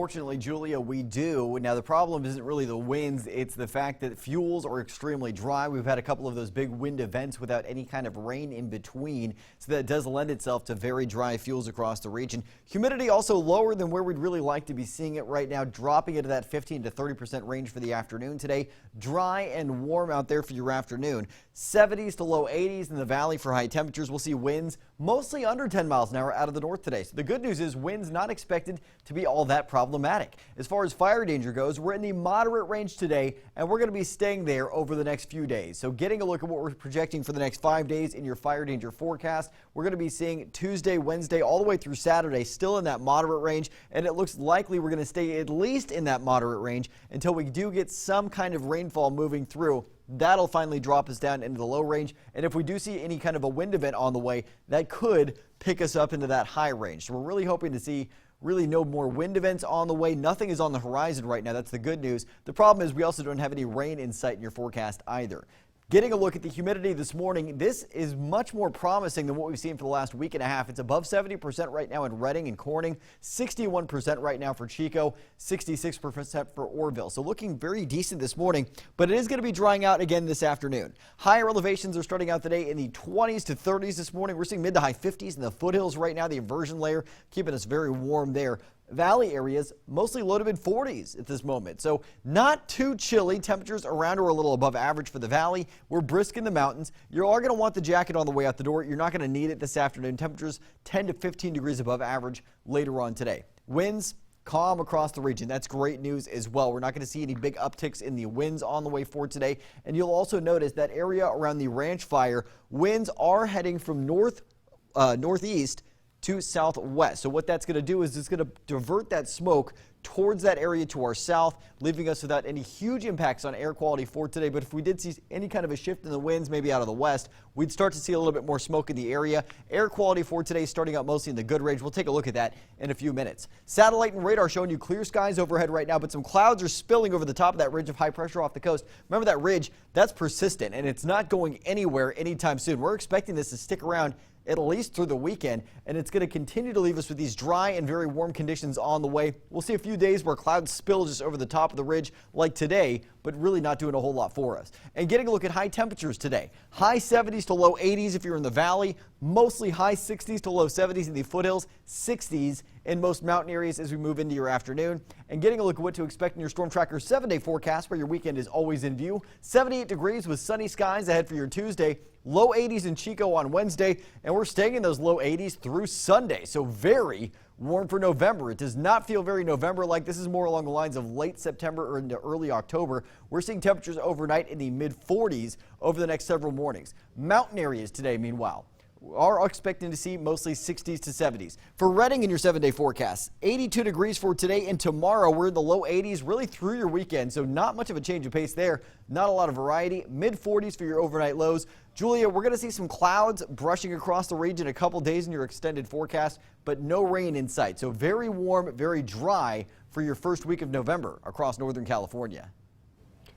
Unfortunately, Julia, we do. Now, the problem isn't really the winds. It's the fact that fuels are extremely dry. We've had a couple of those big wind events without any kind of rain in between. So that does lend itself to very dry fuels across the region. Humidity also lower than where we'd really like to be seeing it right now, dropping into that 15 to 30% range for the afternoon today. Dry and warm out there for your afternoon. 70s to low 80s in the valley for high temperatures. We'll see winds mostly under 10 miles an hour out of the north today. So the good news is winds not expected to be all that problematic. As far as fire danger goes, we're in the moderate range today, and we're going to be staying there over the next few days. So getting a look at what we're projecting for the next 5 days in your fire danger forecast, we're going to be seeing Tuesday, Wednesday, all the way through Saturday, still in that moderate range, and it looks likely we're going to stay at least in that moderate range until we do get some kind of rainfall moving through. That'll finally drop us down into the low range, and if we do see any kind of a wind event on the way, that could pick us up into that high range. So we're really hoping to see really no more wind events on the way. Nothing is on the horizon right now. That's the good news. The problem is we also don't have any rain in sight in your forecast either. Getting a look at the humidity this morning, this is much more promising than what we've seen for the last week and a half. It's above 70% right now in Redding and Corning, 61% right now for Chico, 66% for Orrville. So looking very decent this morning, but it is going to be drying out again this afternoon. Higher elevations are starting out today in the 20s to 30s this morning. We're seeing mid to high 50s in the foothills right now, the inversion layer keeping us very warm there. Valley areas mostly low to mid 40s at this moment, so not too chilly. Temperatures around or a little above average for the valley. We're brisk in the mountains. You are going to want the jacket on the way out the door. You're not going to need it this afternoon. Temperatures 10 to 15 degrees above average later on today. Winds calm across the region. That's great news as well. We're not going to see any big upticks in the winds on the way for today, and you'll also notice that area around the ranch fire, winds are heading from northeast to southwest. So what that's going to do is it's going to divert that smoke towards that area to our south, leaving us without any huge impacts on air quality for today. But if we did see any kind of a shift in the winds, maybe out of the west, we'd start to see a little bit more smoke in the area. Air quality for today starting out mostly in the good range. We'll take a look at that in a few minutes. Satellite and radar showing you clear skies overhead right now, but some clouds are spilling over the top of that ridge of high pressure off the coast. Remember that ridge, that's persistent, and it's not going anywhere anytime soon. We're expecting this to stick around at least through the weekend, and it's going to continue to leave us with these dry and very warm conditions on the way. We'll see a few days where clouds spill just over the top of the ridge like today, but really not doing a whole lot for us. And getting a look at high temperatures today. High 70s to low 80s if you're in the valley, mostly high 60s to low 70s in the foothills, 60s in most mountain areas as we move into your afternoon. And getting a look at what to expect in your Storm Tracker 7-day forecast, where your weekend is always in view. 78 degrees with sunny skies ahead for your Tuesday. Low 80s in Chico on Wednesday, and we're staying in those low 80s through Sunday. So very warm for November. It does not feel very November-like. This is more along the lines of late September or into early October. We're seeing temperatures overnight in the mid-40s over the next several mornings. Mountain areas today, meanwhile, are expecting to see mostly 60s to 70s. For Redding in your 7-day forecast, 82 degrees for today and tomorrow. We're in the low 80s really through your weekend, so not much of a change of pace there. Not a lot of variety. Mid-40s for your overnight lows. Julia, we're going to see some clouds brushing across the region a couple days in your extended forecast, but no rain in sight. So very warm, very dry for your first week of November across Northern California.